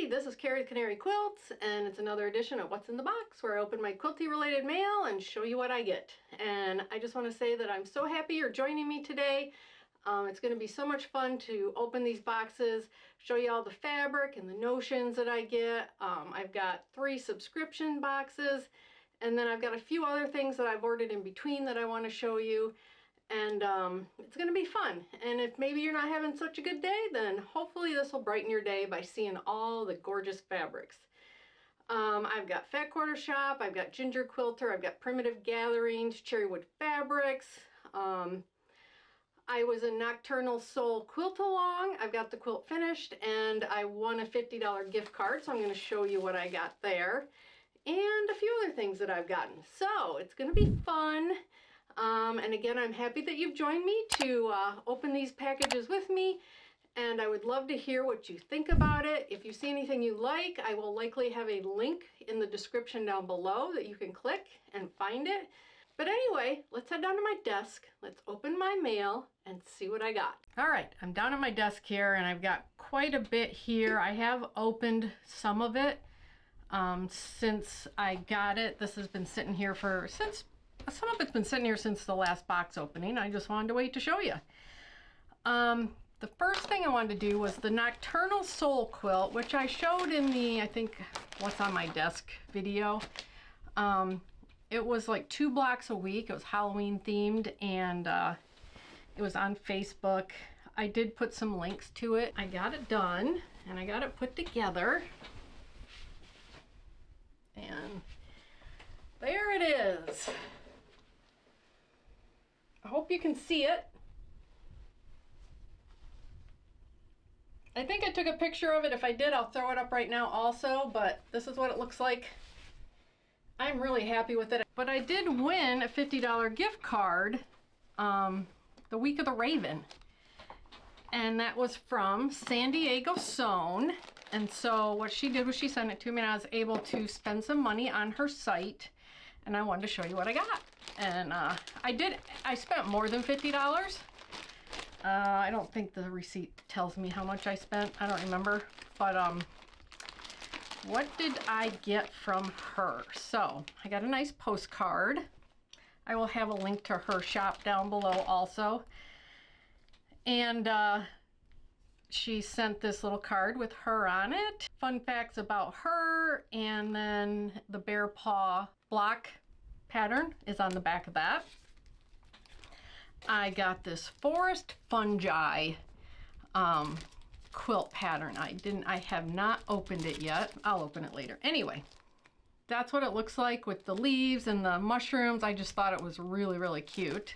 Hey, this is Carrie with Canary Quilts, and it's another edition of What's in the Box, where I open my quilty related mail and show you what I get. And I just want to say that I'm so happy you're joining me today. It's going to be so much fun to open these boxes, show you all the fabric and the notions that I get. I've got 3 subscription boxes, and then I've got a few other things that I've ordered in between that I want to show you. And it's going to be fun. And if maybe you're not having such a good day, then hopefully this will brighten your day by seeing all the gorgeous fabrics. I've got Fat Quarter Shop, I've got Ginger Quilter, I've got Primitive Gatherings, Cherrywood Fabrics. I was in Nocturnal Soul Quilt Along. I've got the quilt finished, and I won a $50 gift card, so I'm going to show you what I got there. And a few other things that I've gotten. So it's going to be fun. And again, I'm happy that you've joined me to open these packages with me, and I would love to hear what you think about it. If you see anything you like, I will likely have a link in the description down below that you can click and find it. But anyway, let's head down to my desk, let's open my mail and see what I got. All right, I'm down at my desk here, and I've got quite a bit here. I have opened some of it since I got it. This has been sitting here some of it's been sitting here since the last box opening. I just wanted to wait to show you. The first thing I wanted to do was the Nocturnal Soul quilt, which I showed in the, I think, What's on My Desk video. It was like 2 blocks a week. It was Halloween themed, and it was on Facebook. I did put some links to it. I got it done, and I got it put together. And there it is. I hope you can see it. I think I took a picture of it. If I did, I'll throw it up right now also, but this is what it looks like. I'm really happy with it. But I did win a $50 gift card the week of the Raven. And that was from San Diego Sewn. And so what she did was she sent it to me, and I was able to spend some money on her site. And I wanted to show you what I got. And I spent more than $50. I don't think the receipt tells me how much I spent. I don't remember. But what did I get from her? So I got a nice postcard. I will have a link to her shop down below also. And she sent this little card with her on it. Fun facts about her, and then the bear paw block pattern is on the back of that. I got this forest fungi quilt pattern. I have not opened it yet. I'll open it later. Anyway, that's what it looks like with the leaves and the mushrooms. I just thought it was really, really cute.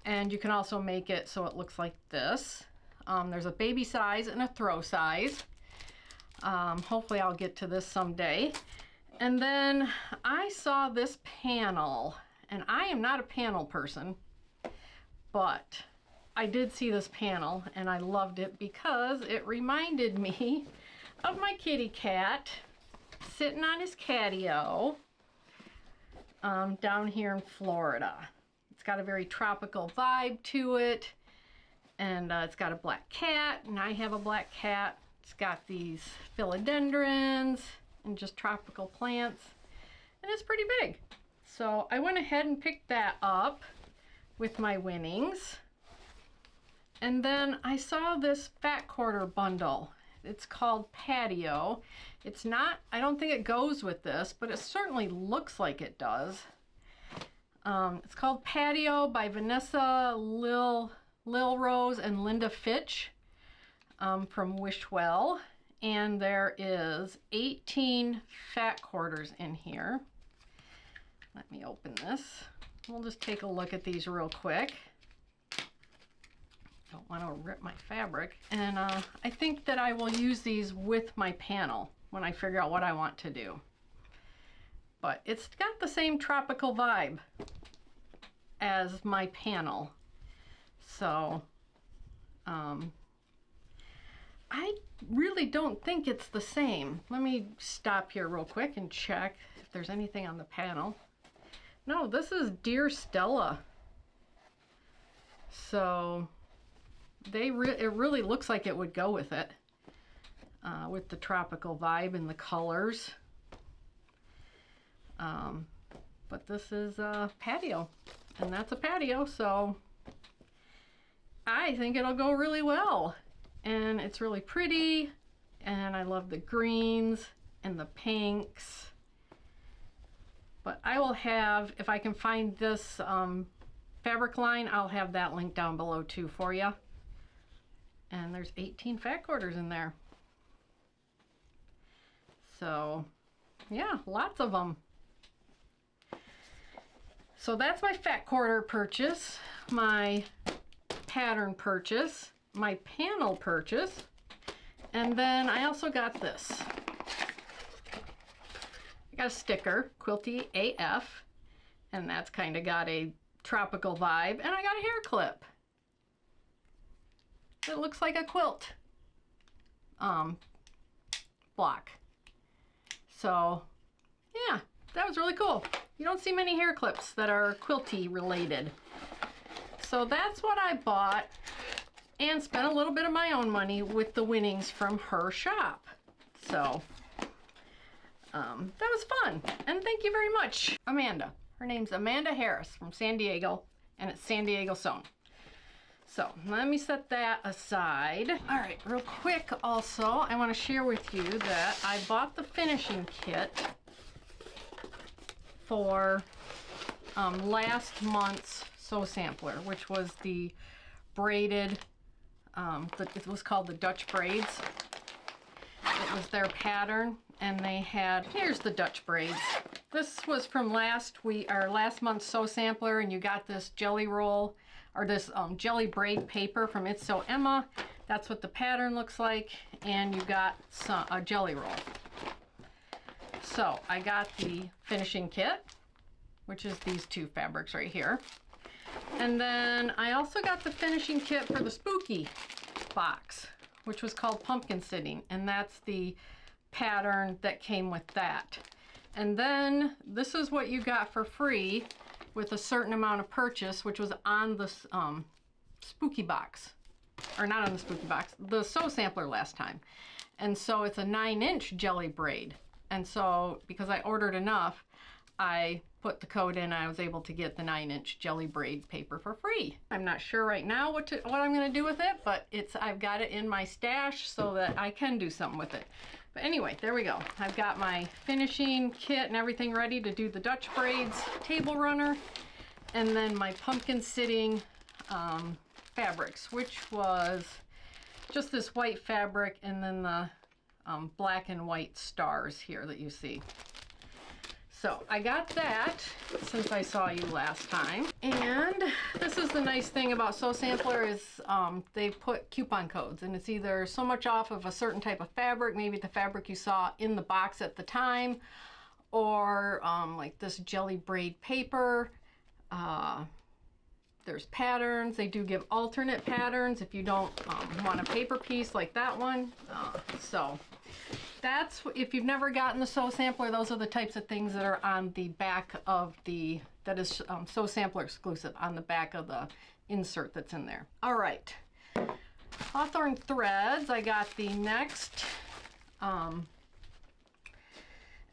And you can also make it so it looks like this. There's a baby size and a throw size. Hopefully I'll get to this someday. And then I saw this panel, and I am not a panel person, but I did see this panel and I loved it because it reminded me of my kitty cat sitting on his catio down here in Florida. It's got a very tropical vibe to it. And it's got a black cat, and I have a black cat. It's got these philodendrons and just tropical plants, and it's pretty big. So I went ahead and picked that up with my winnings. And then I saw this Fat Quarter bundle. It's called Patio. It's not, I don't think it goes with this, but it certainly looks like it does. It's called Patio by Vanessa Lil Rose and Linda Fitch from Wishwell, and there is 18 fat quarters in here. Let me open this. We'll just take a look at these real quick. Don't want to rip my fabric. And I think that I will use these with my panel when I figure out what I want to do. But it's got the same tropical vibe as my panel. So, I really don't think it's the same. Let me stop here real quick and check if there's anything on the panel. No, this is Dear Stella. So, it really looks like it would go with it. with the tropical vibe and the colors. But this is a patio, and that's a patio, so I think it'll go really well. And it's really pretty, and I love the greens and the pinks. But I will have, if I can find this fabric line, I'll have that link down below too for you. And there's 18 fat quarters in there. So yeah, lots of them. So that's my fat quarter purchase, my pattern purchase, my panel purchase, and then I also got this. I got a sticker, Quilty AF, and that's kind of got a tropical vibe, and I got a hair clip. It looks like a quilt block. So yeah, that was really cool. You don't see many hair clips that are quilty related. So that's what I bought and spent a little bit of my own money with the winnings from her shop. So that was fun. And thank you very much, Amanda. Her name's Amanda Harris from San Diego, and it's San Diego Sewn. So let me set that aside. All right, real quick also, I want to share with you that I bought the finishing kit for last month's Sew Sampler, which was the braided, it was called the Dutch braids. It was their pattern, and they had, here's the Dutch braids. This was from last month's Sew Sampler, and you got this jelly roll, or this jelly braid paper from It's So Emma. That's what the pattern looks like, and you got a jelly roll. So I got the finishing kit, which is these two fabrics right here. And then I also got the finishing kit for the spooky box, which was called Pumpkin Sitting, and that's the pattern that came with that. And then this is what you got for free with a certain amount of purchase, which was on the spooky box, or not on the spooky box, the Sew Sampler last time. And so it's a 9-inch jelly braid. And so because I ordered enough, I put the code in, I was able to get the 9-inch jelly braid paper for free. I'm not sure right now what I'm gonna do with it, but I've got it in my stash so that I can do something with it. But anyway, there we go. I've got my finishing kit and everything ready to do the Dutch braids table runner, and then my pumpkin sitting fabrics, which was just this white fabric and then the black and white stars here that you see. So I got that since I saw you last time. And this is the nice thing about Sew Sampler is they put coupon codes, and it's either so much off of a certain type of fabric, maybe the fabric you saw in the box at the time, or like this jelly braid paper. There's patterns. They do give alternate patterns if you don't want a paper piece like that one. So that's, if you've never gotten the Sew Sampler, those are the types of things that are on the back of that is Sew Sampler exclusive, on the back of the insert that's in there. All right, Hawthorne threads. I got the next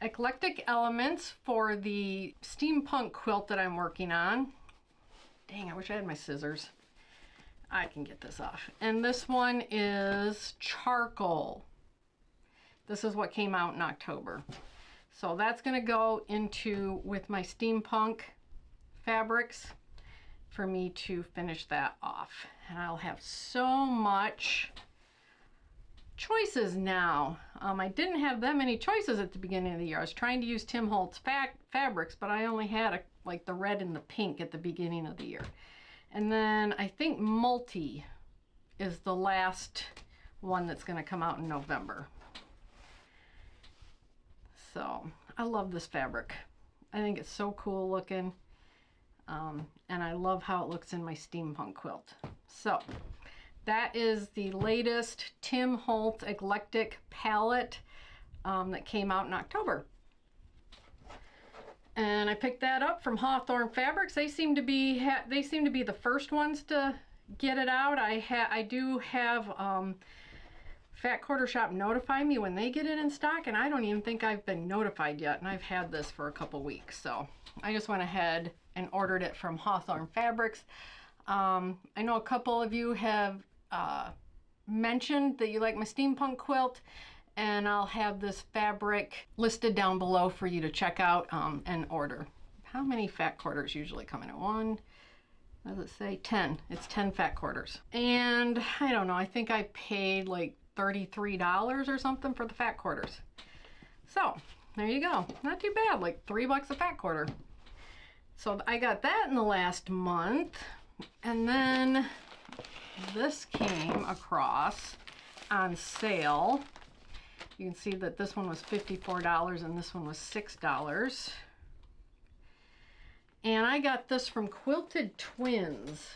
eclectic elements for the steampunk quilt that I'm working on. Dang, I wish I had my scissors. I can get this off. And this one is charcoal. This is what came out in October. So that's gonna go into with my steampunk fabrics for me to finish that off. And I'll have so much choices now. I didn't have that many choices at the beginning of the year. I was trying to use Tim Holtz fabrics, but I only had like the red and the pink at the beginning of the year. And then I think Multi is the last one that's going to come out in November. So I love this fabric. I think it's so cool looking. And I love how it looks in my steampunk quilt. So that is the latest Tim Holtz Eclectic palette that came out in October. And I picked that up from Hawthorne Fabrics. They seem to be the first ones to get it out. I do have Fat Quarter Shop notify me when they get it in stock, and I don't even think I've been notified yet, and I've had this for a couple weeks. So I just went ahead and ordered it from Hawthorne Fabrics. I know a couple of you have mentioned that you like my steampunk quilt, and I'll have this fabric listed down below for you to check out and order. How many fat quarters usually come in at one? What does it say? 10. It's 10 fat quarters. And I don't know, I think I paid like $33 or something for the fat quarters. So there you go. Not too bad, like $3 a fat quarter. So I got that in the last month. And then this came across on sale. You can see that this one was $54 and this one was $6. And I got this from Quilted Twins,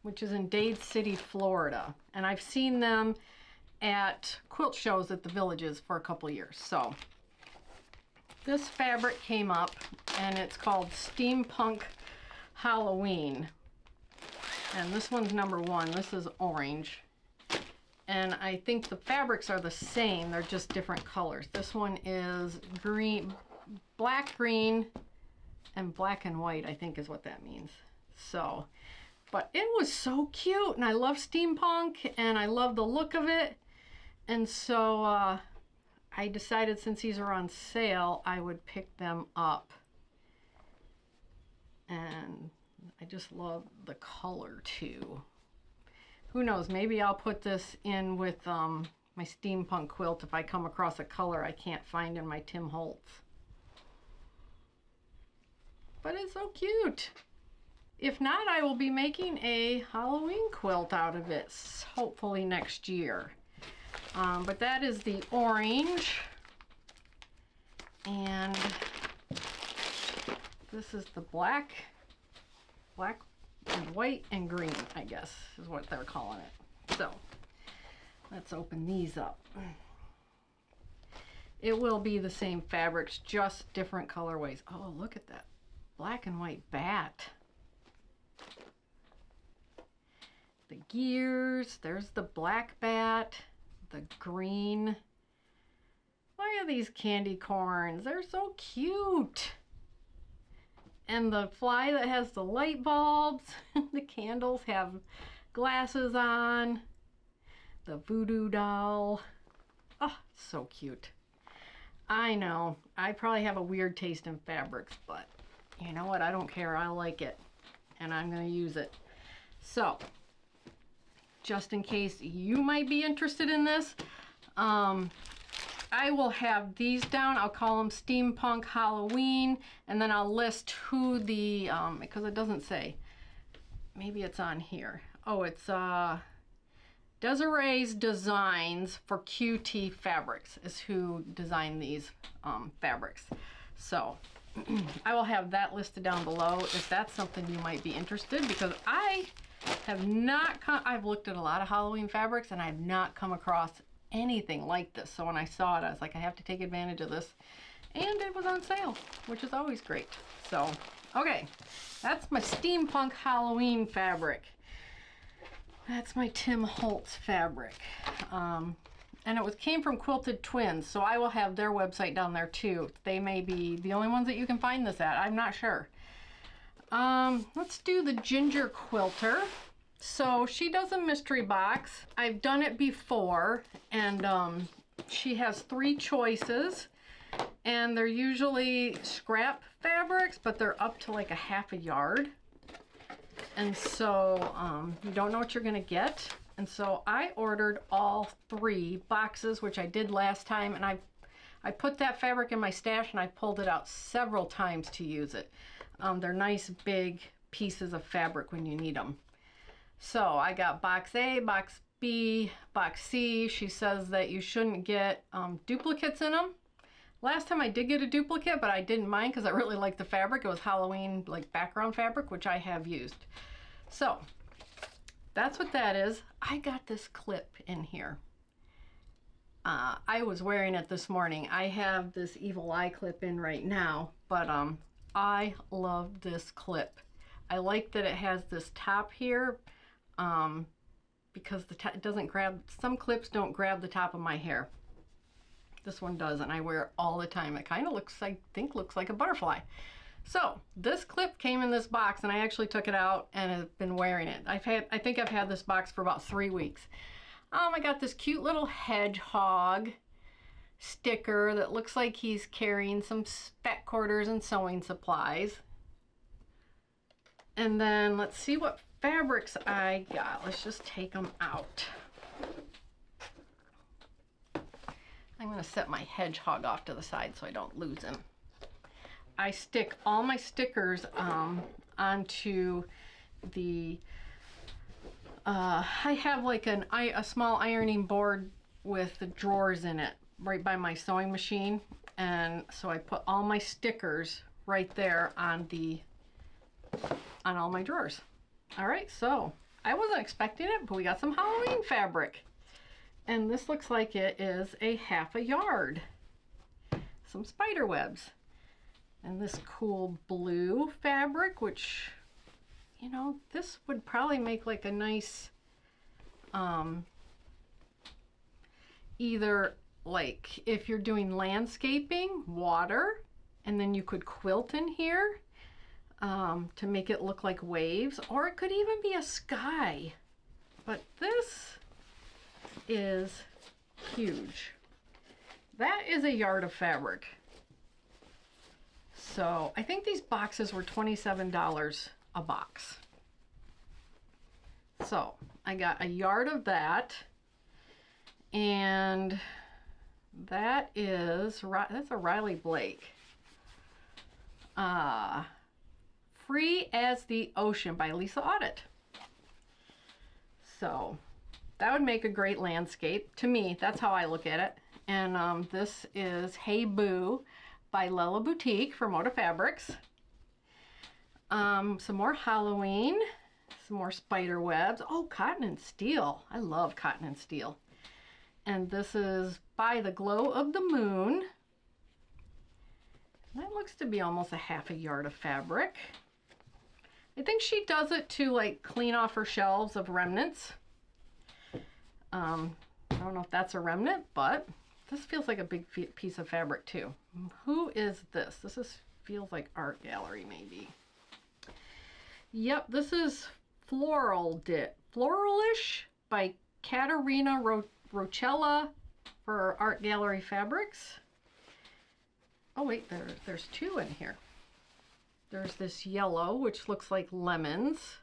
which is in Dade City, Florida. And I've seen them at quilt shows at the Villages for a couple of years. So this fabric came up, and it's called Steampunk Halloween. And this one's number 1. This is orange. And I think the fabrics are the same. They're just different colors. This one is green, black, green, and black and white, I think is what that means. So, but it was so cute, and I love steampunk, and I love the look of it. And so I decided since these are on sale, I would pick them up. And I just love the color too. Who knows, maybe I'll put this in with my steampunk quilt if I come across a color I can't find in my Tim Holtz. But it's so cute. If not, I will be making a Halloween quilt out of it, hopefully next year. But that is the orange. And this is the black and white and green, I guess, is what they're calling it. So let's open these up. It will be the same fabrics, just different colorways. Oh, look at that black and white bat. The gears, there's the black bat, the green. Look at these candy corns, they're so cute. And the fly that has the light bulbs. The candles have glasses on. The voodoo doll. Oh, so cute. I know, I probably have a weird taste in fabrics, but you know what? I don't care. I like it, and I'm going to use it. So, just in case you might be interested in this, I will have these down. I'll call them Steampunk Halloween, and then I'll list who the, because it doesn't say. Maybe it's on here. Oh, it's Desiree's Designs for QT Fabrics is who designed these fabrics. So I will have that listed down below if that's something you might be interested, because I have not I've looked at a lot of Halloween fabrics and I have not come across anything like this. So when I saw it, I was like, I have to take advantage of this, and it was on sale, which is always great. So okay, that's my Steampunk Halloween fabric. That's my Tim Holtz fabric. And it came from Quilted Twins, so I will have their website down there too. They may be the only ones that you can find this at. I'm not sure. Let's do the Ginger Quilter. So she does a mystery box. I've done it before, and she has 3 choices, and they're usually scrap fabrics, but they're up to like a half a yard. And so you don't know what you're gonna get. And so I ordered all 3 boxes, which I did last time, and I put that fabric in my stash and I pulled it out several times to use it. They're nice big pieces of fabric when you need them. So I got box A, box B, box C. She says that you shouldn't get duplicates in them. Last time I did get a duplicate, but I didn't mind because I really liked the fabric. It was Halloween like background fabric, which I have used. So that's what that is. I got this clip in here. I was wearing it this morning. I have this Evil Eye clip in right now, but I love this clip. I like that it has this top here, because it doesn't grab, some clips don't grab the top of my hair. This one does, and I wear it all the time. It kind of looks, I think, looks like a butterfly. So this clip came in this box, and I actually took it out and have been wearing it. I think I've had this box for about 3 weeks. I got this cute little hedgehog sticker that looks like he's carrying some spec quarters and sewing supplies. And then let's see what fabrics I got. Let's just take them out. I'm going to set my hedgehog off to the side so I don't lose him. I stick all my stickers onto the, I have like a small ironing board with the drawers in it right by my sewing machine. And so I put all my stickers right there on all my drawers. All right, so I wasn't expecting it, but we got some Halloween fabric. And this looks like it is a 1/2 yard. Some spider webs. And this cool blue fabric, which, you know, this would probably make like a nice, either like if you're doing landscaping, water, and then you could quilt in here to make it look like waves, or it could even be a sky. But this is huge. That is a yard of fabric. So I think these boxes were $27 a box. So I got a yard of that, and that's a Riley Blake. Free as the Ocean by Lisa Audit. So that would make a great landscape. To me, that's how I look at it. And this is Hey Boo by Lella Boutique for Moda Fabrics. Some more Halloween, some more spider webs. Oh, cotton and steel. I love cotton and steel. And this is By the Glow of the Moon. That looks to be almost a 1/2 yard of fabric. I think she does it to like clean off her shelves of remnants. I don't know if that's a remnant, but this feels like a big piece of fabric too. Who is this? Feels like art gallery maybe. Yep, this is Floralish by Katerina Rochella for Art Gallery Fabrics. Oh wait, there's 2 in here. There's this yellow, which looks like lemons.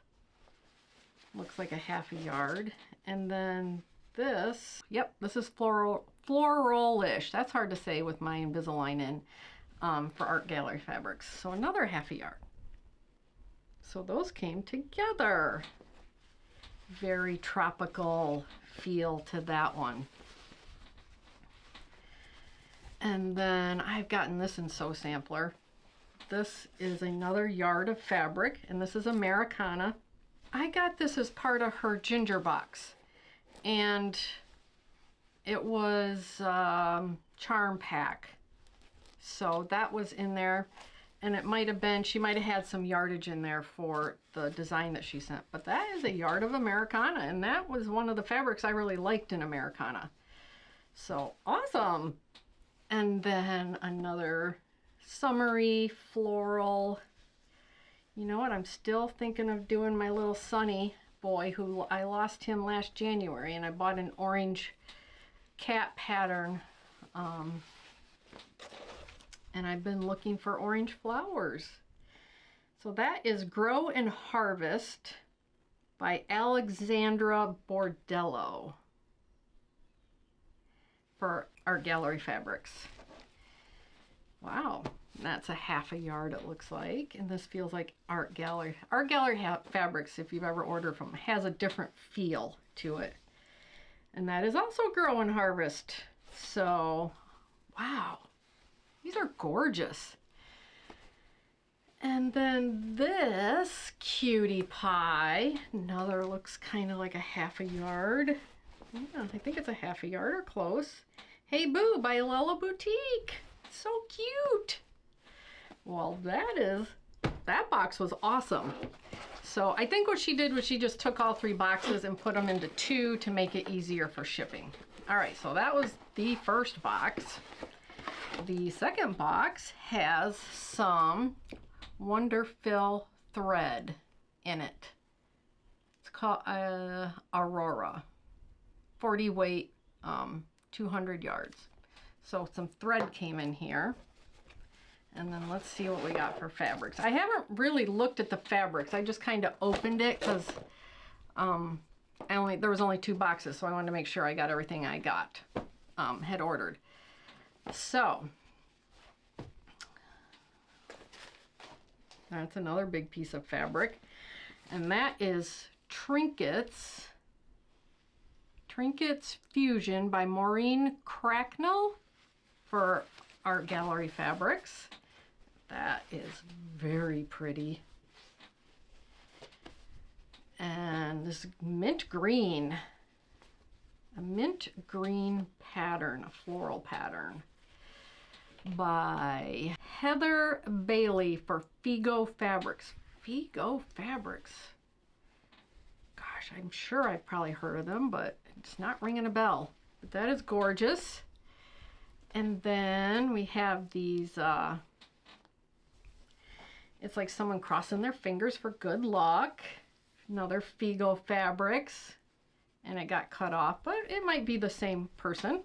Looks like a 1/2 yard. And then this, yep, this is Floralish. That's hard to say with my Invisalign in for Art Gallery Fabrics. So another 1/2 yard. So those came together. Very tropical feel to that one. And then I've gotten this in Sew Sampler. This is another yard of fabric, and this is Americana. I got this as part of her ginger box, and it was charm pack. So that was in there, and it might have been, she might have had some yardage in there for the design that she sent. But that is a yard of Americana, and that was one of the fabrics I really liked in Americana. So awesome. And then another summery floral. You know what, I'm still thinking of doing my little Sunny boy, who I lost him last January, and I bought an orange cat pattern. And I've been looking for orange flowers. So that is Grow and Harvest by Alexandra Bordello for Art Gallery Fabrics. Wow, that's a 1/2 yard it looks like, and this feels like Art Gallery. Art Gallery Fabrics, if you've ever ordered from, has a different feel to it. And that is also Grow and Harvest. So, wow, these are gorgeous. And then this cutie pie, another looks kind of like a 1/2 yard. Yeah, I think it's a 1/2 yard or close. Hey Boo by Lella Boutique. So cute. Well, that is that box was awesome. So I think what she did was she just took all 3 boxes and put them into 2 to make it easier for shipping. All right, so that was the first box. The second box has some Wonderfill thread in it. It's called Aurora, 40 weight, 200 yards. So some thread came in here. And then let's see what we got for fabrics. I haven't really looked at the fabrics. I just kind of opened it because there was only 2 boxes, so I wanted to make sure I got everything I got, had ordered. So that's another big piece of fabric, and that is Trinkets Fusion by Maureen Cracknell for Art Gallery Fabrics. That is very pretty. And this mint green, a mint green pattern, a floral pattern by Heather Bailey for Figo Fabrics. Figo Fabrics. Gosh, I'm sure I've probably heard of them, but it's not ringing a bell. But that is gorgeous. And then we have these, it's like someone crossing their fingers for good luck. Another Figo Fabrics. And it got cut off, but it might be the same person.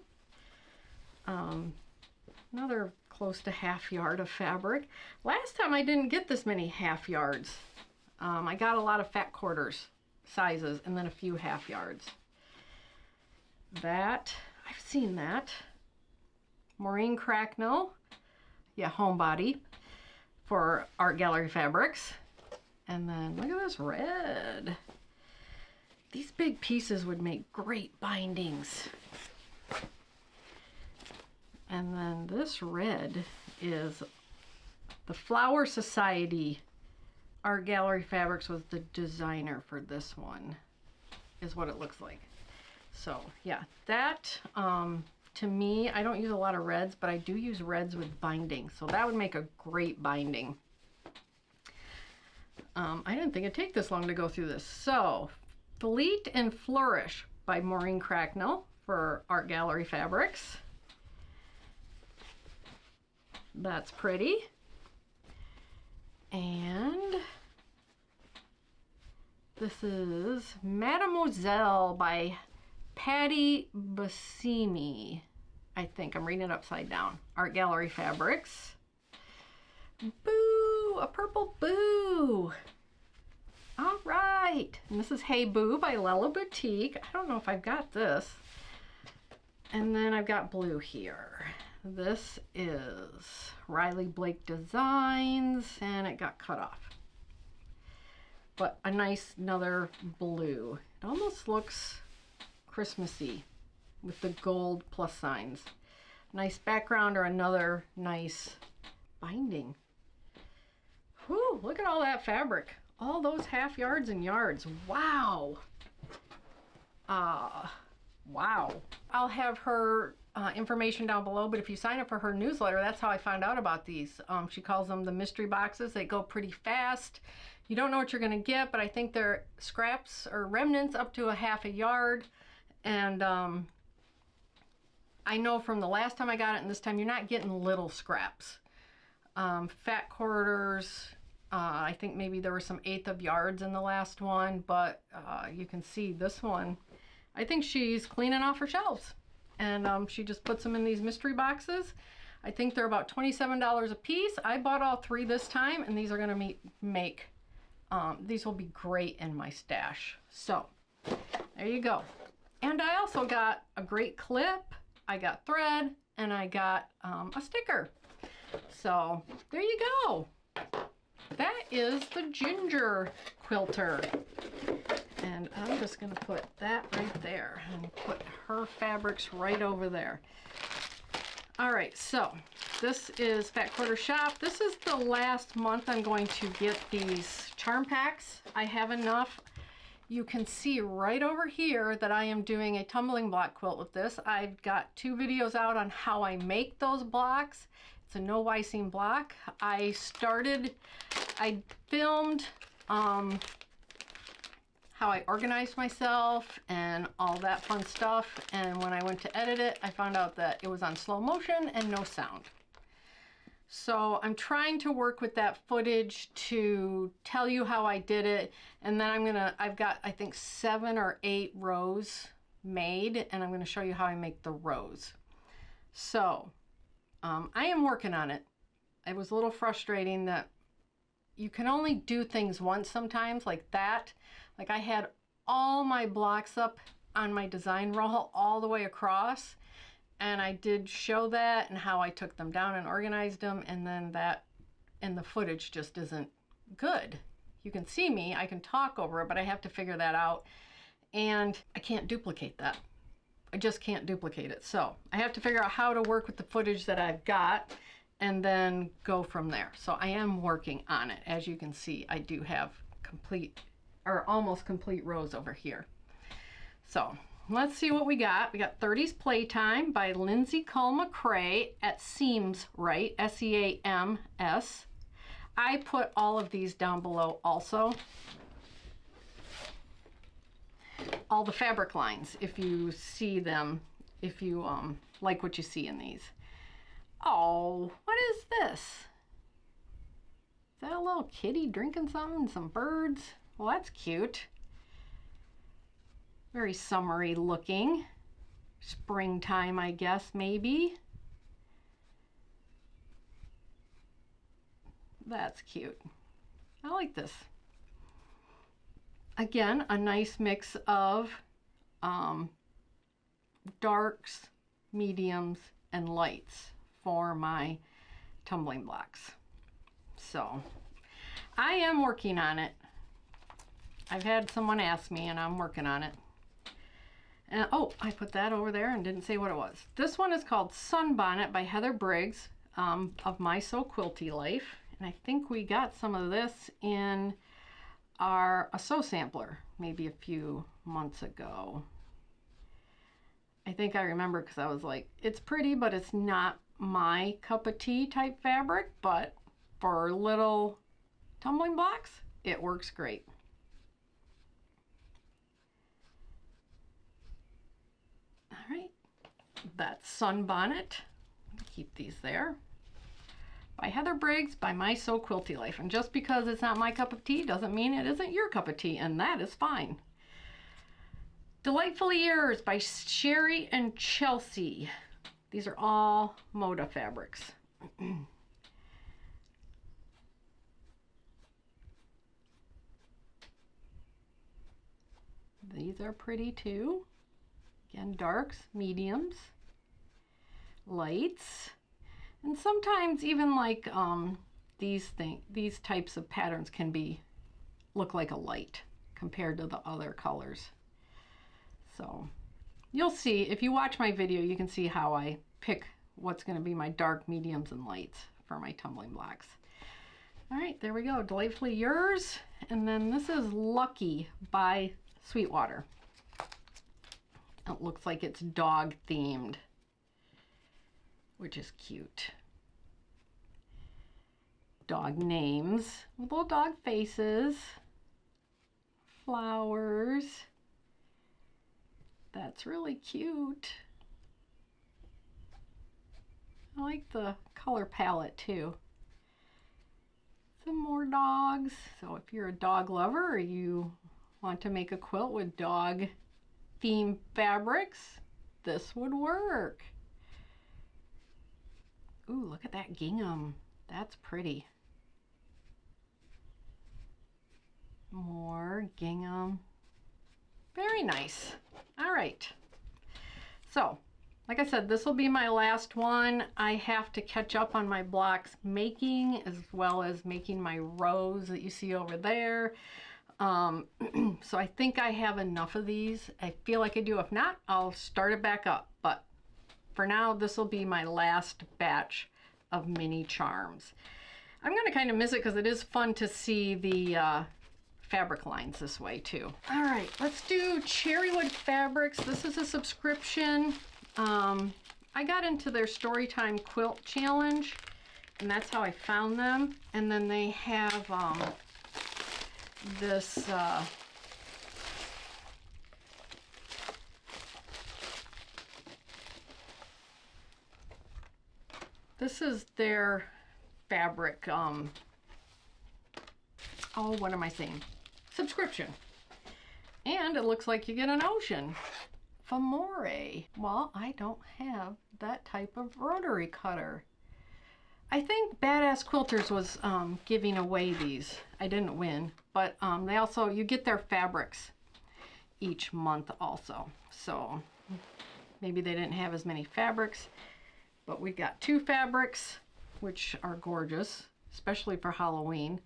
Another close to half yard of fabric. Last time I didn't get this many half yards. I got a lot of fat quarters sizes and then a few half yards. That, I've seen that. Maureen Cracknell, yeah, Homebody for Art Gallery Fabrics. And then look at this red. These big pieces would make great bindings. And then this red is the Flower Society. Art Gallery Fabrics was the designer for this one, is what it looks like. So yeah, that to me, I don't use a lot of reds, but I do use reds with binding. So that would make a great binding. I didn't think it'd take this long to go through this. So Fleet and Flourish by Maureen Cracknell for Art Gallery Fabrics. That's pretty. And this is Mademoiselle by Patty Bassimi. I think I'm reading it upside down. Art Gallery Fabrics. Boo! A purple boo! All right. And this is Hey Boo by Lella Boutique. I don't know if I've got this. And then I've got blue here. This is Riley Blake Designs, and it got cut off. But a nice another blue. It almost looks Christmassy with the gold plus signs. Nice background or another nice binding. Whew, look at all that fabric. All those half yards and yards. Wow. Wow. I'll have her information down below, but if you sign up for her newsletter, that's how I found out about these. She calls them the mystery boxes. They go pretty fast. You don't know what you're going to get, but I think they're scraps or remnants up to a half a yard. And I know from the last time I got it and this time, you're not getting little scraps. Fat quarters, I think maybe there were some 1/8 of yards in the last one, but you can see this one. I think she's cleaning off her shelves, and she just puts them in these mystery boxes. I think they're about $27 a piece. I bought all 3 this time, and these are going to make these will be great in my stash. So there you go. And I also got a great clip, I got thread, and I got a sticker. So there you go. That is the Ginger Quilter. And I'm just going to put that right there and put her fabrics right over there. All right, so this is Fat Quarter Shop. This is the last month I'm going to get these charm packs. I have enough. You can see right over here that I am doing a tumbling block quilt with this. I've got 2 videos out on how I make those blocks. It's a no Y seam block. I started I filmed how I organized myself and all that fun stuff. And when I went to edit it, I found out that it was on slow motion and no sound. So I'm trying to work with that footage to tell you how I did it. And then I've got, I think 7 or 8 rows made, and I'm gonna show you how I make the rows. So I am working on it. It was a little frustrating that you can only do things once sometimes, like that. Like I had all my blocks up on my design roll all the way across, and I did show that and how I took them down and organized them, and then that and the footage just isn't good. You can see me, I can talk over it, but I have to figure that out, and I can't duplicate that. I just can't duplicate it. So I have to figure out how to work with the footage that I've got and then go from there. So I am working on it. As you can see, I do have complete or almost complete rows over here. So let's see what we got. We got 30s Playtime by Lindsay Cull McCrae at Seams Right, S-E-A-M-S. I put all of these down below also. All the fabric lines, if you see them, if you like what you see in these. Oh, what is this? Is that a little kitty drinking something? Some birds? Well, that's cute. Very summery looking. Springtime, I guess, maybe. That's cute. I like this. Again, a nice mix of darks, mediums, and lights for my tumbling blocks. So I am working on it. I've had someone ask me and I'm working on it. And, oh, I put that over there and didn't say what it was. This one is called Sunbonnet by Heather Briggs of My So Quilty Life. And I think we got some of this in a sew sampler maybe a few months ago. I think I remember because I was like, it's pretty, but it's not my cup of tea type fabric, but for little tumbling blocks, it works great. All right, that's Sunbonnet. Keep these there. By Heather Briggs, by My So Quilty Life. And just because it's not my cup of tea doesn't mean it isn't your cup of tea, and that is fine. Delightfully Yours by Sherry and Chelsea. These are all Moda fabrics. These are pretty too. Again, darks, mediums, lights. And sometimes even like these types of patterns can look like a light compared to the other colors. So you'll see, if you watch my video, you can see how I pick what's going to be my dark, mediums, and lights for my tumbling blocks. All right, there we go. Delightfully Yours. And then this is Lucky by Sweetwater. It looks like it's dog themed, which is cute. Dog names with little dog faces, flowers. That's really cute. I like the color palette too. Some more dogs. So if you're a dog lover or you want to make a quilt with dog themed fabrics, this would work. Ooh, look at that gingham. That's pretty. More gingham. Very nice. All right. So, like I said, this will be my last one. I have to catch up on my blocks making, as well as making my rows that you see over there. So I think I have enough of these. I feel like I do. If not, I'll start it back up. But for now, this will be my last batch of mini charms. I'm going to kind of miss it because it is fun to see the fabric lines this way too. All right, let's do Cherrywood Fabrics. This is a subscription. I got into their Storytime Quilt Challenge, and that's how I found them. And then they have this this is their fabric, oh, what am I saying? Subscription. And it looks like you get an ocean. Famore. Well, I don't have that type of rotary cutter. I think Badass Quilters was giving away these. I didn't win, but they also, you get their fabrics each month also. So maybe they didn't have as many fabrics, but we got 2 fabrics, which are gorgeous, especially for Halloween.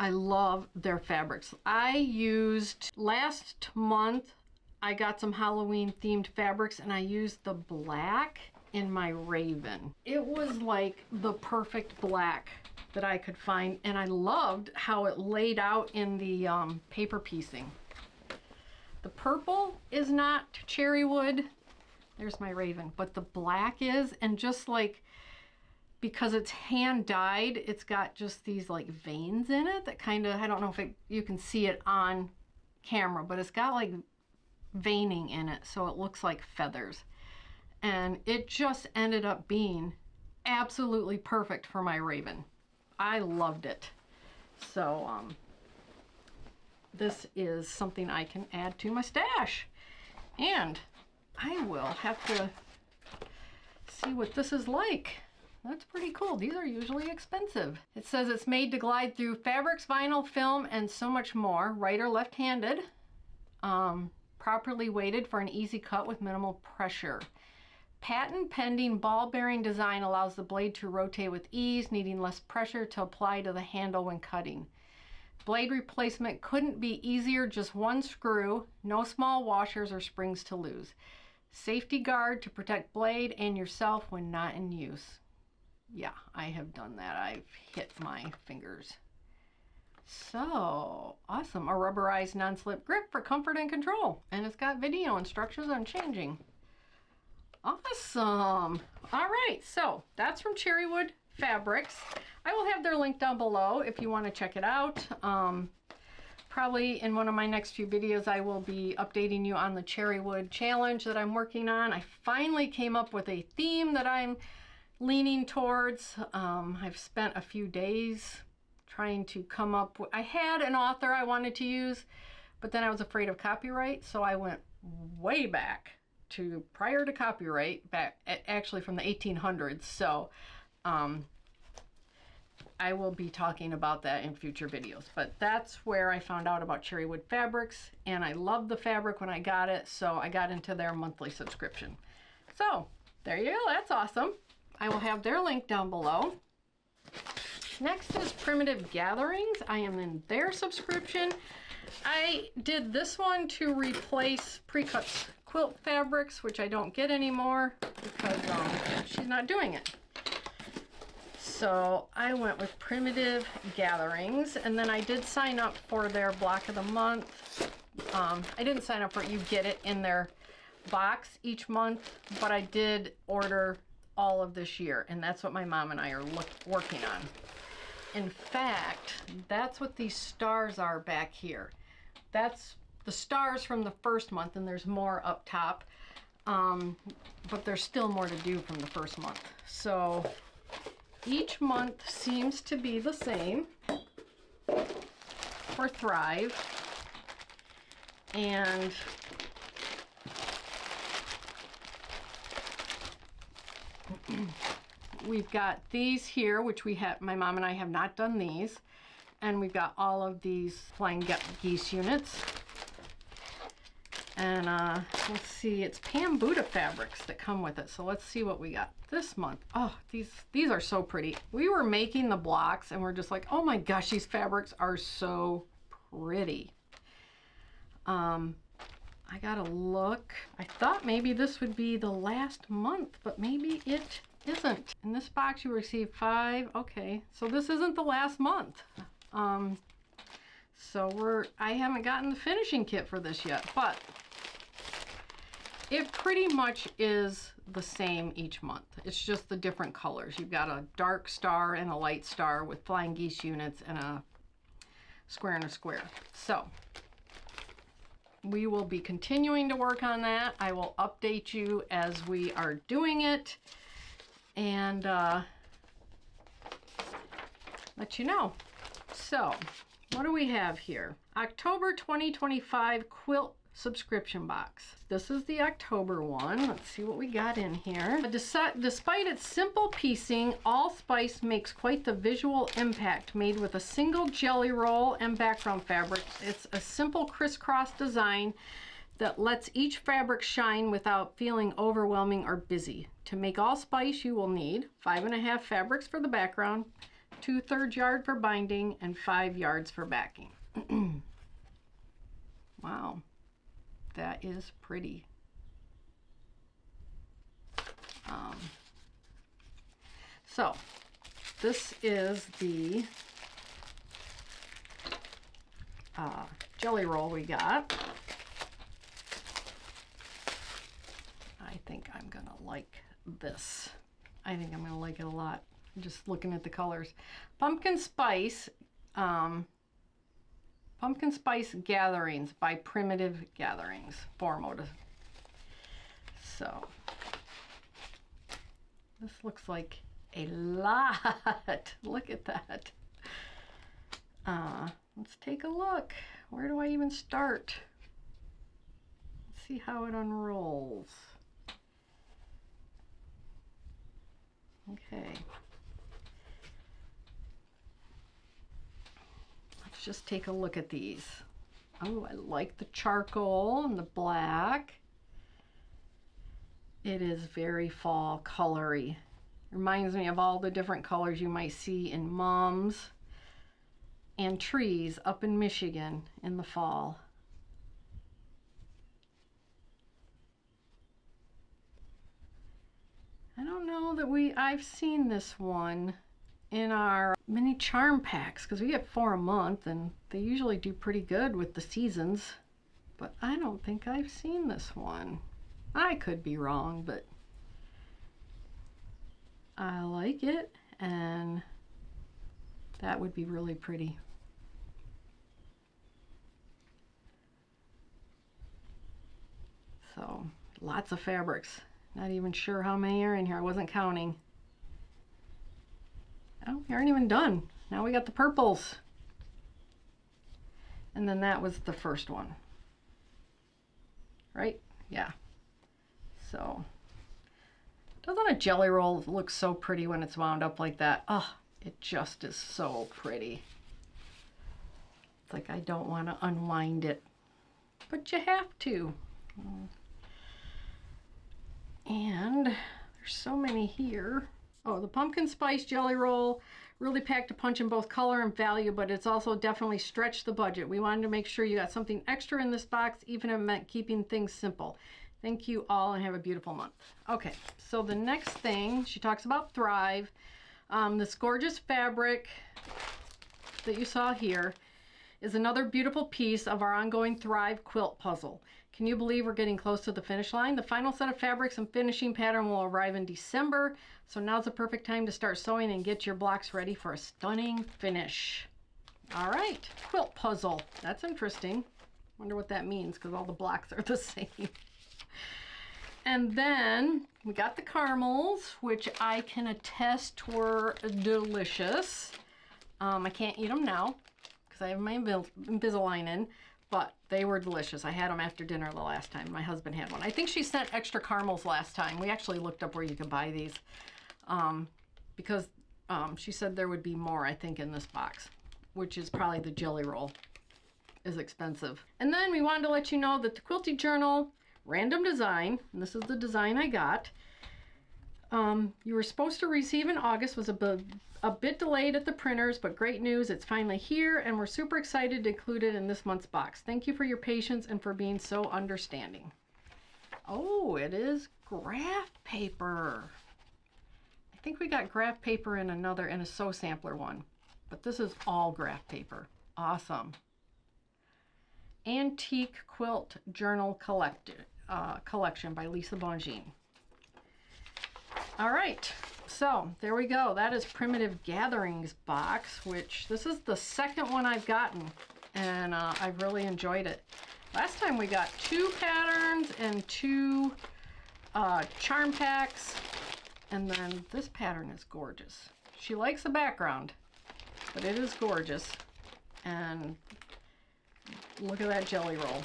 I love their fabrics. I used, last month, I got some Halloween themed fabrics and I used the black in my Raven. It was like the perfect black that I could find, and I loved how it laid out in the paper piecing. The purple is not Cherrywood. There's my Raven, but the black is, and just like, because it's hand dyed, it's got just these like veins in it that kind of, I don't know if you can see it on camera, but it's got like veining in it, so it looks like feathers. And it just ended up being absolutely perfect for my Raven. I loved it. So this is something I can add to my stash. And I will have to see what this is like. That's pretty cool. These are usually expensive. It says it's made to glide through fabrics, vinyl, film, and so much more. Right or left-handed. Properly weighted for an easy cut with minimal pressure. Patent pending ball bearing design allows the blade to rotate with ease, needing less pressure to apply to the handle when cutting. Blade replacement couldn't be easier, just 1 screw, no small washers or springs to lose. Safety guard to protect blade and yourself when not in use. Yeah, I have done that. I've hit my fingers. So, awesome. A rubberized non-slip grip for comfort and control. And it's got video instructions on changing. Awesome. All right, so that's from Cherrywood Fabrics. I will have their link down below if you want to check it out. Probably in one of my next few videos, I will be updating you on the Cherrywood challenge that I'm working on. I finally came up with a theme that I'm leaning towards. I've spent a few days trying to come up with, I had an author I wanted to use, but then I was afraid of copyright, so I went way back to prior to copyright, back actually from the 1800s. So I will be talking about that in future videos, but that's where I found out about Cherrywood Fabrics, and I loved the fabric when I got it, so I got into their monthly subscription. So there you go, that's awesome. I will have their link down below. Next is Primitive Gatherings. I am in their subscription. I did this one to replace Pre-Cut Quilt Fabrics, which I don't get anymore because she's not doing it. So I went with Primitive Gatherings, and then I did sign up for their block of the month. I didn't sign up for it. You get it in their box each month, but I did order all of this year, and that's what my mom and I are working on. In fact, that's what these stars are back here. That's the stars from the first month, and there's more up top, but there's still more to do from the first month. So each month seems to be the same for Thrive, and we've got these here, which we have, my mom and I have not done these, and we've got all of these Flying Geese units. And let's see, it's Pam Buddha fabrics that come with it. So let's see what we got this month. Oh, these are so pretty. We were making the blocks and we're just like, oh my gosh, these fabrics are so pretty. I gotta look. I thought maybe this would be the last month, but maybe it isn't. In this box you receive 5. Okay, so this isn't the last month. So I haven't gotten the finishing kit for this yet, but it pretty much is the same each month. It's just the different colors. You've got a dark star and a light star with flying geese units and a square and a square. So we will be continuing to work on that. I will update you as we are doing it and let you know. So what do we have here? October 2025 quilt subscription box. This is the October one. Let's see what we got in here. Despite its simple piecing, Allspice makes quite the visual impact. Made with a single jelly roll and background fabric, it's a simple crisscross design that lets each fabric shine without feeling overwhelming or busy. To make Allspice, you will need 5.5 fabrics for the background, 2/3 yard for binding, and 5 yards for backing. Wow. That is pretty. So this is the jelly roll we got. I think I'm gonna like this. I think I'm gonna like it a lot. Just looking at the colors. Pumpkin Spice Gatherings by Primitive Gatherings, Formoda. So this looks like a lot. Look at that. Let's take a look. Where do I even start? Let's see how it unrolls. Okay. Let's just take a look at these. Oh, I like the charcoal and the black. It is very fall colory. Reminds me of all the different colors you might see in mums and trees up in Michigan in the fall. I don't know that I've seen this one in our mini charm packs because we get 4 a month and they usually do pretty good with the seasons, but I don't think I've seen this one. I could be wrong, but I like it, and that would be really pretty. So lots of fabrics. Not even sure how many are in here. I wasn't counting. Oh, we aren't even done. Now we got the purples. And then that was the first one. Right? Yeah. So, doesn't a jelly roll look so pretty when it's wound up like that? Oh, it just is so pretty. It's like I don't want to unwind it. But you have to. And there's so many here. Oh, the pumpkin spice jelly roll really packed a punch in both color and value, but it's also definitely stretched the budget. We wanted to make sure you got something extra in this box, even if it meant keeping things simple. Thank you all and have a beautiful month. Okay, so the next thing, she talks about Thrive. This gorgeous fabric that you saw here is another beautiful piece of our ongoing Thrive quilt puzzle. Can you believe we're getting close to the finish line? The final set of fabrics and finishing pattern will arrive in December, so now's the perfect time to start sewing and get your blocks ready for a stunning finish. All right, quilt puzzle. That's interesting. Wonder what that means because all the blocks are the same. And then we got the caramels, which I can attest were delicious. I can't eat them now because I have my Invisalign in. But they were delicious. I had them after dinner the last time. My husband had one. I think she sent extra caramels last time. We actually looked up where you could buy these because she said there would be more, I think, in this box, which is probably the jelly roll is expensive. And then we wanted to let you know that the Quilty Journal random design, and this is the design I got, you were supposed to receive in August, was a bit delayed at the printers, but great news, it's finally here, and we're super excited to include it in this month's box. Thank you for your patience and for being so understanding. Oh, it is graph paper. I think we got graph paper in a sew sampler one, but this is all graph paper. Awesome. Antique Quilt Journal Collection by Lisa Bongine. All right, so there we go. That is Primitive Gatherings box, which this is the second one I've gotten, and I've really enjoyed it. Last time we got 2 patterns and 2 charm packs, and then this pattern is gorgeous. She likes the background, but it is gorgeous. And look at that jelly roll.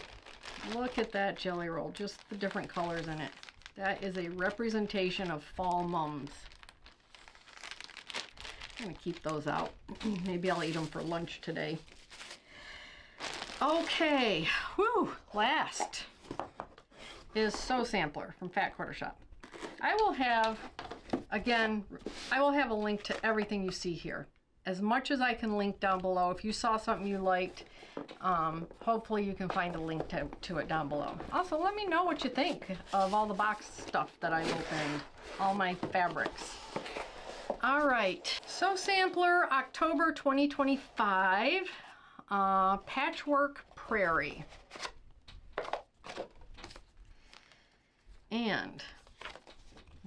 Look at that jelly roll, just the different colors in it. That is a representation of fall mums. I'm gonna keep those out. Maybe I'll eat them for lunch today. Okay, whew, last is Sew Sampler from Fat Quarter Shop. I will have, again, I will have a link to everything you see here. As much as I can link down below. If you saw something you liked, hopefully you can find a link to it down below. Also, let me know what you think of all the box stuff that I opened, all my fabrics. All right, Sew Sampler, October 2025, Patchwork Prairie. And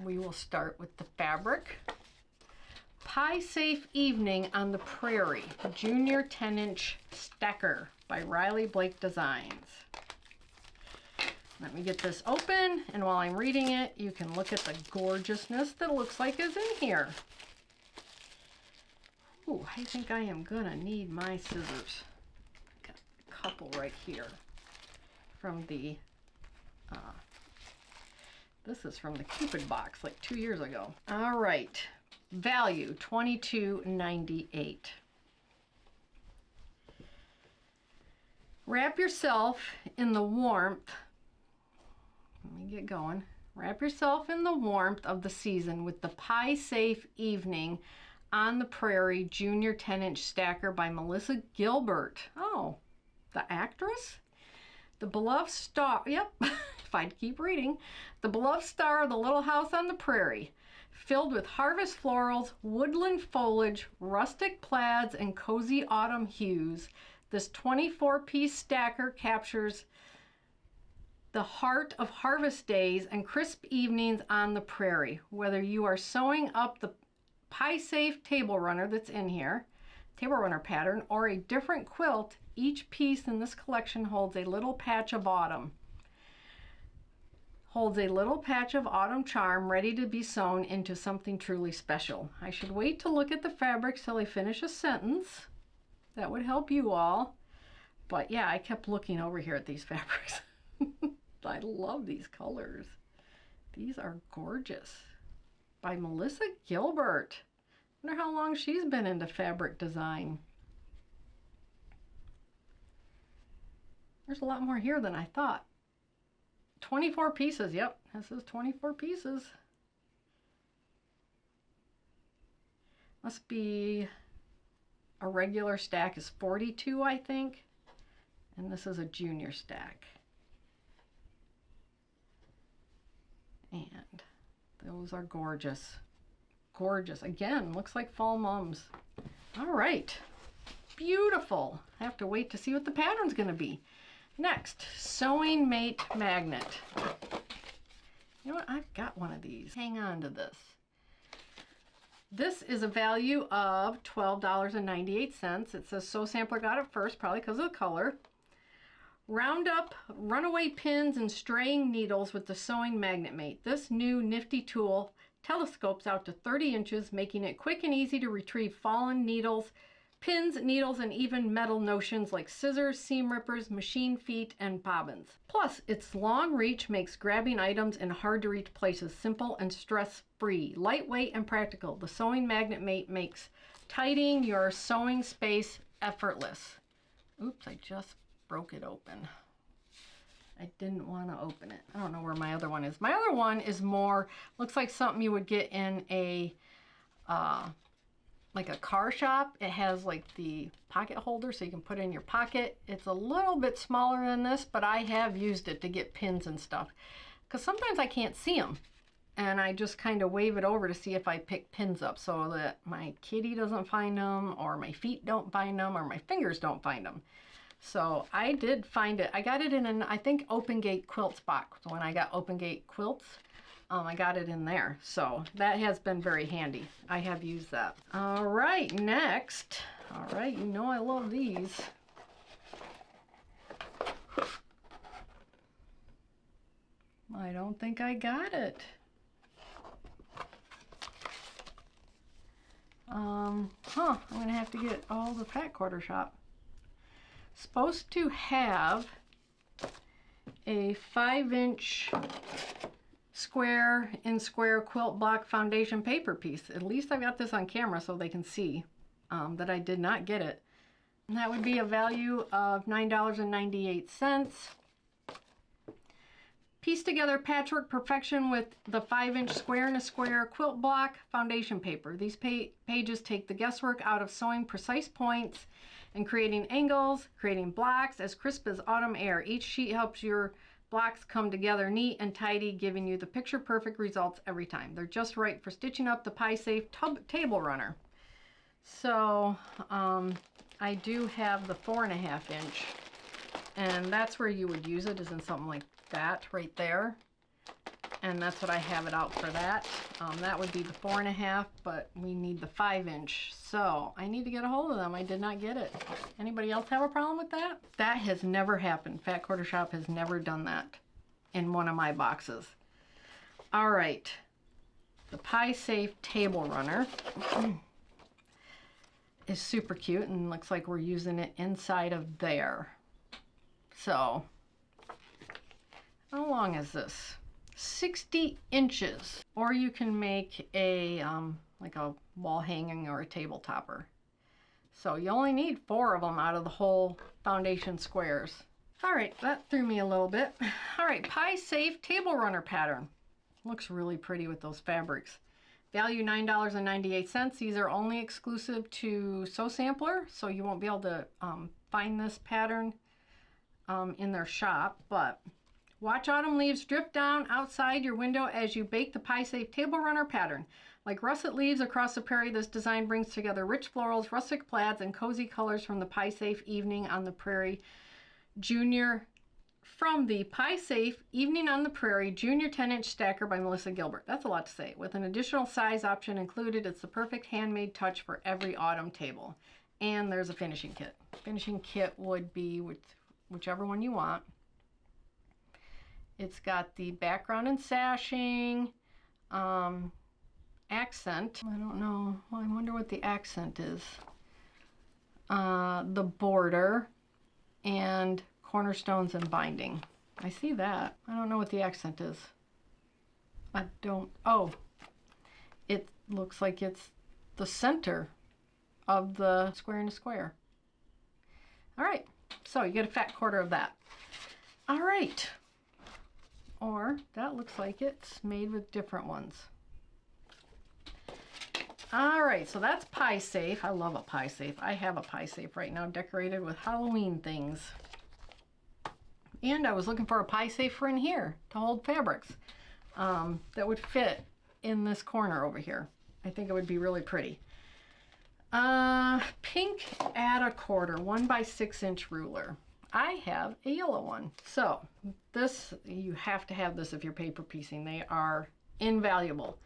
we will start with the fabric. Pie Safe Evening on the Prairie, Junior 10-inch Stacker by Riley Blake Designs. Let me get this open, and while I'm reading it, you can look at the gorgeousness that it looks like is in here. Ooh, I think I am gonna need my scissors. Got a couple right here from the, this is from the Cupid box like 2 years ago. All right. Value $22.98. Wrap yourself in the warmth. Let me get going. Wrap yourself in the warmth of the season with the Pie Safe Evening on the Prairie Junior 10-inch Stacker by Melissa Gilbert. Oh, the actress? The beloved star, yep, if I'd keep reading. The beloved star of the Little House on the Prairie. Filled with harvest florals, woodland foliage, rustic plaids, and cozy autumn hues, this 24-piece stacker captures the heart of harvest days and crisp evenings on the prairie. Whether you are sewing up the Pie Safe table runner that's in here, table runner pattern, or a different quilt, each piece in this collection holds a little patch of autumn. Holds a little patch of autumn charm ready to be sewn into something truly special. I should wait to look at the fabrics till I finish a sentence. That would help you all. But yeah, I kept looking over here at these fabrics. I love these colors. These are gorgeous. By Melissa Gilbert. I wonder how long she's been into fabric design. There's a lot more here than I thought. 24 pieces, yep, this is 24 pieces. Must be a regular stack is 42, I think. And this is a junior stack. And those are gorgeous. Gorgeous. Again, looks like fall mums. All right. Beautiful. I have to wait to see what the pattern's going to be. Next, Sewing Mate Magnet. You know what? I've got one of these. Hang on to this. This is a value of $12.98. It says Sew Sampler got it first, probably because of the color. Round up runaway pins and straying needles with the Sewing Magnet Mate. This new nifty tool telescopes out to 30 inches, making it quick and easy to retrieve fallen needles, pins, needles, and even metal notions like scissors, seam rippers, machine feet, and bobbins. Plus, its long reach makes grabbing items in hard-to-reach places simple and stress-free, lightweight and practical. The Sewing Magnet Mate makes tidying your sewing space effortless. Oops, I just broke it open. I didn't want to open it. I don't know where my other one is. My other one is more, looks like something you would get in a, like a car shop. It has like the pocket holder so you can put it in your pocket. It's a little bit smaller than this, but I have used it to get pins and stuff. Because sometimes I can't see them. And I just kind of wave it over to see if I pick pins up so that my kitty doesn't find them, or my feet don't find them, or my fingers don't find them. So I did find it. I got it in an, I think, Open Gate Quilts box when I got Open Gate Quilts. I got it in there. So that has been very handy. I have used that. All right, next. All right, you know I love these. I don't think I got it. I'm gonna have to get all the Fat Quarter Shop. Supposed to have a 5-inch square in square quilt block foundation paper piece. At least I got this on camera so they can see that I did not get it. And that would be a value of $9.98. Piece together patchwork perfection with the 5-inch square in a square quilt block foundation paper. These pages take the guesswork out of sewing precise points and creating angles, creating blocks as crisp as autumn air. Each sheet helps your blocks come together neat and tidy, giving you the picture perfect results every time. They're just right for stitching up the pie safe table runner. So I do have the 4.5 inch, and that's where you would use it, is in something like that right there. And that's what I have it out for that. That would be the 4.5, but we need the 5-inch. So I need to get a hold of them. I did not get it. Anybody else have a problem with that? That has never happened. Fat Quarter Shop has never done that in one of my boxes. All right. The Pie Safe Table Runner is super cute and looks like we're using it inside of there. So how long is this? 60 inches, or you can make a like a wall hanging or a table topper. So you only need 4 of them out of the whole foundation squares. All right, that threw me a little bit. All right, Pie Safe Table Runner pattern. Looks really pretty with those fabrics. Value $9.98. These are only exclusive to Sew Sampler, so you won't be able to find this pattern in their shop, but watch autumn leaves drift down outside your window as you bake the Pie Safe Table Runner pattern. Like russet leaves across the prairie, this design brings together rich florals, rustic plaids, and cozy colors from the Pie Safe Evening on the Prairie Junior. From the Pie Safe Evening on the Prairie Junior 10-inch Stacker by Melissa Gilbert. That's a lot to say. With an additional size option included, it's the perfect handmade touch for every autumn table. And there's a finishing kit. Finishing kit would be with whichever one you want. It's got the background and sashing, accent. I don't know. I wonder what the accent is. The border and cornerstones and binding. I see that. I don't know what the accent is. I don't. Oh, it looks like it's the center of the square in a square. All right. So you get a fat quarter of that. All right. Or that looks like it's made with different ones. All right, so that's Pie Safe. I love a Pie Safe. I have a Pie Safe right now decorated with Halloween things. And I was looking for a Pie Safe for in here to hold fabrics that would fit in this corner over here. I think it would be really pretty. Pink add a quarter 1x6-inch ruler. I have a yellow one. So this, you have to have this if you're paper piecing. They are invaluable.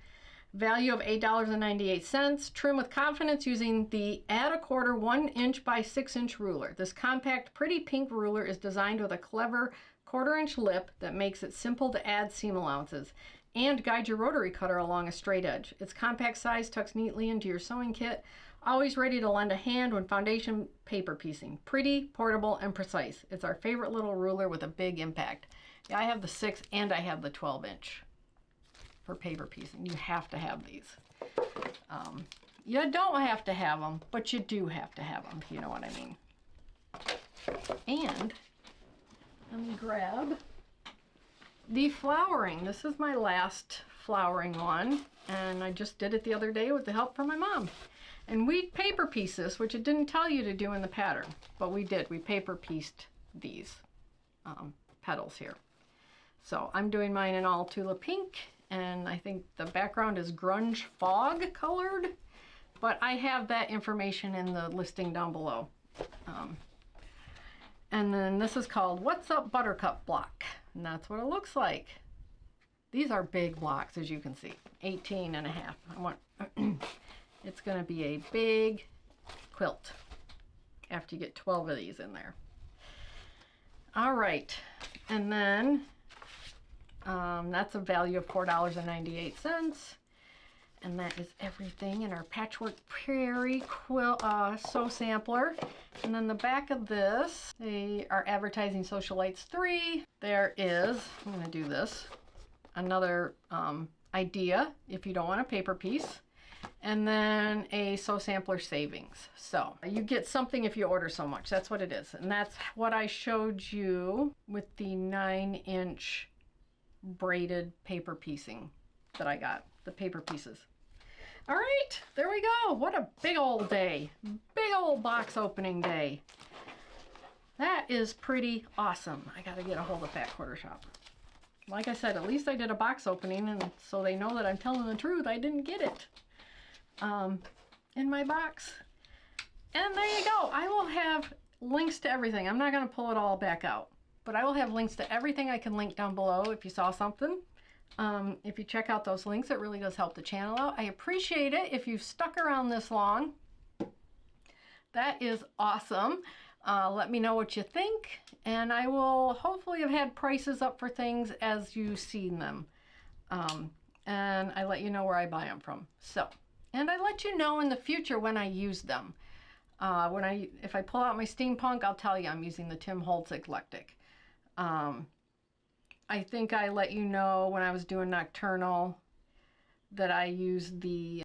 Value of $8.98. Trim with confidence using the add a quarter 1-inch by 6-inch ruler. This compact, pretty pink ruler is designed with a clever 1/4-inch lip that makes it simple to add seam allowances and guide your rotary cutter along a straight edge. Its compact size tucks neatly into your sewing kit, always ready to lend a hand when foundation paper piecing. Pretty, portable, and precise. It's our favorite little ruler with a big impact. Yeah, I have the 6 and I have the 12-inch for paper piecing. You have to have these. You don't have to have them, but you do have to have them, if you know what I mean. And let me grab the flowering. This is my last flowering one, and I just did it the other day with the help from my mom. And we paper pieced this, which it didn't tell you to do in the pattern, but we did. We paper pieced these petals here. So I'm doing mine in all tulip pink, and I think the background is grunge fog colored, but I have that information in the listing down below. And then this is called What's Up Buttercup Block, and that's what it looks like. These are big blocks, as you can see, 18 and a half. I want it's going to be a big quilt after you get 12 of these in there. All right, and then that's a value of $4.98. And that is everything in our Patchwork Prairie quilt sew sampler. And then the back of this, they are advertising Socialites 3. There is, I'm going to do this, another idea if you don't want a paper piece. And then a sew sampler savings. So you get something if you order so much. That's what it is. And that's what I showed you with the 9-inch braided paper piecing that I got, the paper pieces. All right, there we go. What a big old day. Big old box opening day. That is pretty awesome. I got to get a hold of Fat Quarter Shop. Like I said, at least I did a box opening, and so they know that I'm telling the truth. I didn't get it in my box. And there you go. I will have links to everything. I'm not going to pull it all back out, but I will have links to everything I can link down below if you saw something. If you check out those links, it really does help the channel out. I appreciate it if you've stuck around this long. That is awesome. Let me know what you think, and I will hopefully have had prices up for things as you've seen them. And I let you know where I buy them from. So, and I let you know in the future when I use them. If I pull out my Steampunk, I'll tell you I'm using the Tim Holtz Eclectic. I think I let you know when I was doing Nocturnal that I used the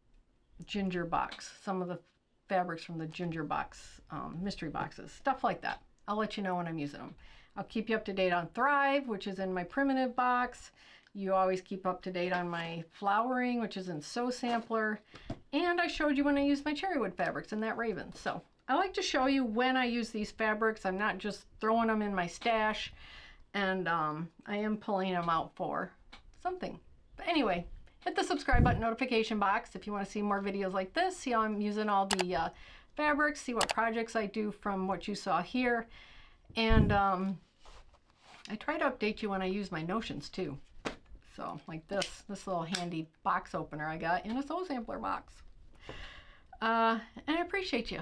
Ginger box, some of the fabrics from the Ginger box, mystery boxes, stuff like that. I'll let you know when I'm using them. I'll keep you up to date on Thrive, which is in my primitive box. You always keep up to date on my flowering, which is in Sew Sampler. And I showed you when I used my Cherrywood fabrics in that Raven. So I like to show you when I use these fabrics. I'm not just throwing them in my stash. And I am pulling them out for something. But anyway, hit the subscribe button, notification box if you want to see more videos like this. See how I'm using all the fabrics, see what projects I do from what you saw here. And I try to update you when I use my notions too. So like this little handy box opener I got in a Sew Sampler box. And I appreciate you.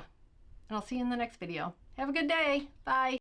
And I'll see you in the next video. Have a good day. Bye.